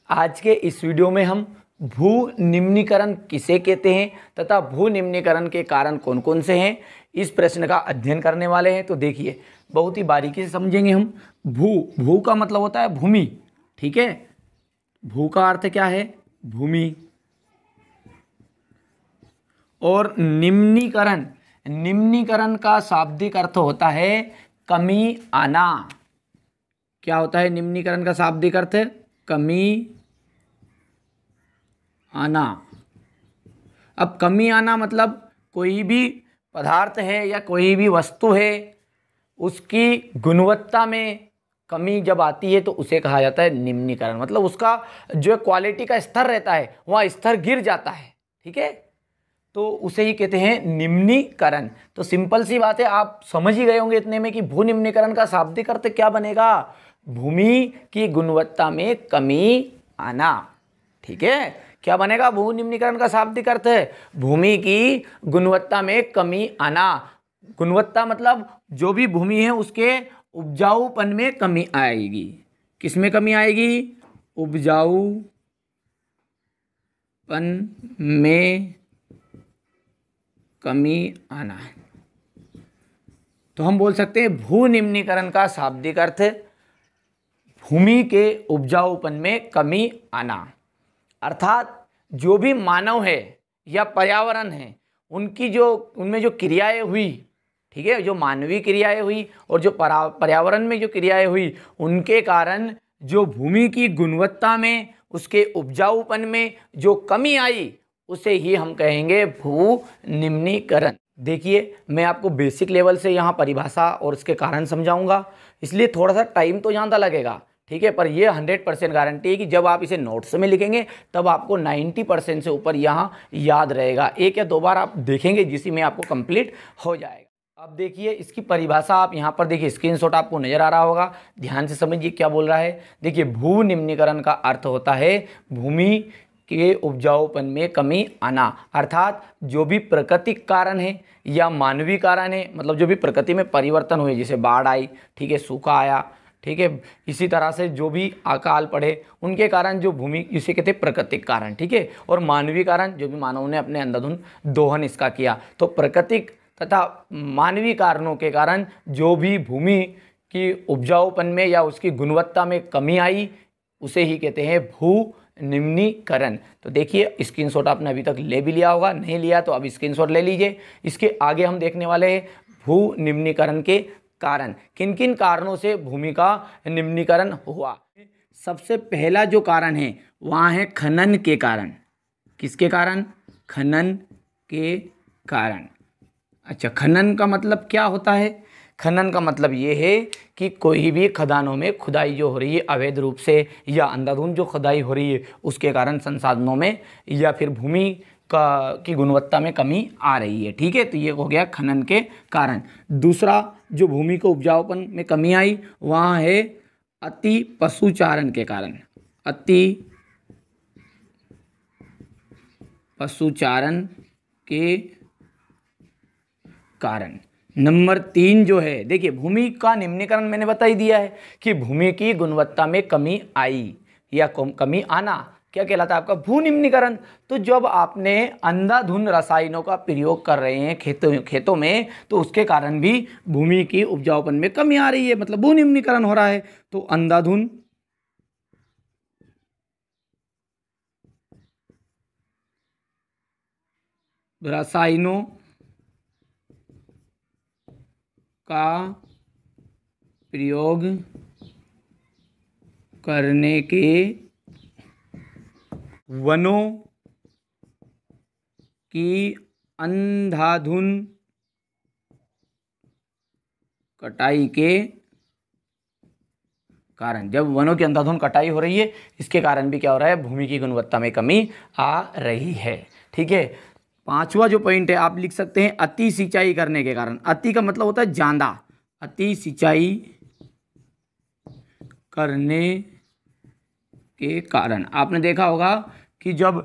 आज के इस वीडियो में हम भू निम्नीकरण किसे कहते हैं तथा भू निम्नीकरण के कारण कौन कौन से हैं, इस प्रश्न का अध्ययन करने वाले हैं। तो देखिए, बहुत ही बारीकी से समझेंगे हम। भू का मतलब होता है भूमि, ठीक है। भू का अर्थ क्या है? भूमि। और निम्नीकरण का शाब्दिक अर्थ होता है कमी आना। क्या होता है निम्नीकरण का शाब्दिक अर्थ? कमी आना। अब कमी आना मतलब कोई भी पदार्थ है या कोई भी वस्तु है, उसकी गुणवत्ता में कमी जब आती है तो उसे कहा जाता है निम्नीकरण। मतलब उसका जो क्वालिटी का स्तर रहता है वह स्तर गिर जाता है, ठीक है, तो उसे ही कहते हैं निम्नीकरण। तो सिंपल सी बात है, आप समझ ही गए होंगे इतने में कि भू निम्नीकरण का शाब्दिक अर्थ क्या बनेगा? भूमि की गुणवत्ता में कमी आना, ठीक है। क्या बनेगा? भू निम्नीकरण का शाब्दिक अर्थ है भूमि की गुणवत्ता में कमी आना। गुणवत्ता मतलब जो भी भूमि है उसके उपजाऊपन में कमी आएगी। किस में कमी आएगी? उपजाऊपन में कमी आना। तो हम बोल सकते हैं भू निम्नीकरण का शाब्दिक अर्थ भूमि के उपजाऊपन में कमी आना। अर्थात जो भी मानव है या पर्यावरण है, उनमें जो क्रियाएं हुई, ठीक है, जो मानवीय क्रियाएं हुई और जो पर्यावरण में जो क्रियाएं हुई, उनके कारण जो भूमि की गुणवत्ता में, उसके उपजाऊपन में जो कमी आई, उसे ही हम कहेंगे भू निम्नीकरण। देखिए, मैं आपको बेसिक लेवल से यहाँ परिभाषा और इसके कारण समझाऊंगा, इसलिए थोड़ा सा टाइम तो ज़्यादा लगेगा, ठीक है, पर यह 100% गारंटी है कि जब आप इसे नोट्स में लिखेंगे तब आपको 90% से ऊपर यहाँ याद रहेगा। एक या दो बार आप देखेंगे जिसी में आपको कंप्लीट हो जाएगा। अब देखिए, इसकी परिभाषा आप यहाँ पर देखिए, स्क्रीनशॉट आपको नजर आ रहा होगा, ध्यान से समझिए क्या बोल रहा है। देखिए, भू निम्नीकरण का अर्थ होता है भूमि के उपजाऊपन में कमी आना। अर्थात जो भी प्राकृतिक कारण है या मानवीय कारण है, मतलब जो भी प्रकृति में परिवर्तन हुए, जैसे बाढ़ आई, ठीक है, सूखा आया, ठीक है, इसी तरह से जो भी अकाल पड़े, उनके कारण जो भूमि, इसे कहते हैं प्राकृतिक कारण, ठीक है। और मानवीय कारण, जो भी मानव ने अपने अंधाधुंध दोहन इसका किया। तो प्राकृतिक तथा मानवीय कारणों के कारण जो भी भूमि की उपजाऊपन में या उसकी गुणवत्ता में कमी आई, उसे ही कहते हैं भू निम्नीकरण। तो देखिए, स्क्रीनशॉट आपने अभी तक ले भी लिया होगा, नहीं लिया तो अब स्क्रीनशॉट ले लीजिए। इसके आगे हम देखने वाले हैं भू निम्नीकरण के कारण, किन किन कारणों से भूमि का निम्नीकरण हुआ। सबसे पहला जो कारण है वहाँ है खनन के कारण। किसके कारण? खनन के कारण। अच्छा, खनन का मतलब क्या होता है? खनन का मतलब ये है कि कोई भी खदानों में खुदाई जो हो रही है अवैध रूप से या अंधाधुंध जो खुदाई हो रही है, उसके कारण संसाधनों में या फिर भूमि की गुणवत्ता में कमी आ रही है, ठीक है। तो ये हो गया खनन के कारण। दूसरा, जो भूमि को उपजाऊपन में कमी आई, वहाँ है अति पशुचारण के कारण। अति पशुचारण के कारण। नंबर 3 जो है, देखिए, भूमि का निम्नीकरण मैंने बता ही दिया है कि भूमि की गुणवत्ता में कमी आई या कमी आना क्या कहलाता है? आपका भू निम्नीकरण। तो जब आपने अंधाधुंध रसायनों का प्रयोग कर रहे हैं खेतों में, तो उसके कारण भी भूमि की उपजाऊपन में कमी आ रही है, मतलब भू निम्नीकरण हो रहा है। तो अंधाधुंध रसायनों का प्रयोग करने के वनों की अंधाधुंध कटाई के कारण, जब वनों की अंधाधुंध कटाई हो रही है, इसके कारण भी क्या हो रहा है? भूमि की गुणवत्ता में कमी आ रही है, ठीक है। 5वां जो पॉइंट है, आप लिख सकते हैं अति सिंचाई करने के कारण। अति का मतलब होता है ज्यादा। अति सिंचाई करने के कारण आपने देखा होगा कि जब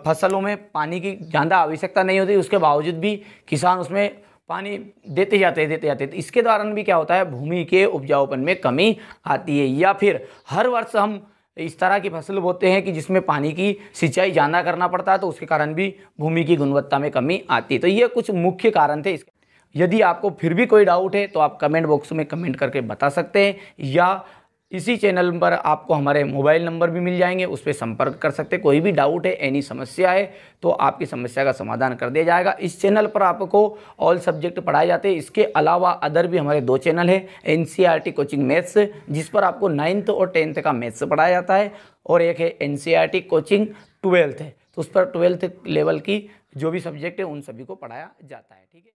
फसलों में पानी की ज़्यादा आवश्यकता नहीं होती, उसके बावजूद भी किसान उसमें पानी देते जाते तो इसके दौरान भी क्या होता है? भूमि के उपजाऊपन में कमी आती है। या फिर हर वर्ष हम इस तरह की फसल बोते हैं कि जिसमें पानी की सिंचाई ज़्यादा करना पड़ता है, तो उसके कारण भी भूमि की गुणवत्ता में कमी आती है। तो ये कुछ मुख्य कारण थे इसके। यदि आपको फिर भी कोई डाउट है तो आप कमेंट बॉक्स में कमेंट करके बता सकते हैं, या इसी चैनल पर आपको हमारे मोबाइल नंबर भी मिल जाएंगे, उस पर संपर्क कर सकते हैं। कोई भी डाउट है, एनी समस्या है, तो आपकी समस्या का समाधान कर दिया जाएगा। इस चैनल पर आपको ऑल सब्जेक्ट पढ़ाए जाते हैं। इसके अलावा अदर भी हमारे 2 चैनल हैं, NCERT कोचिंग मैथ्स, जिस पर आपको 9th और 10th का मैथ्स पढ़ाया जाता है, और एक है NCERT कोचिंग 12th है, तो उस पर 12th लेवल की जो भी सब्जेक्ट है उन सभी को पढ़ाया जाता है। ठीक है।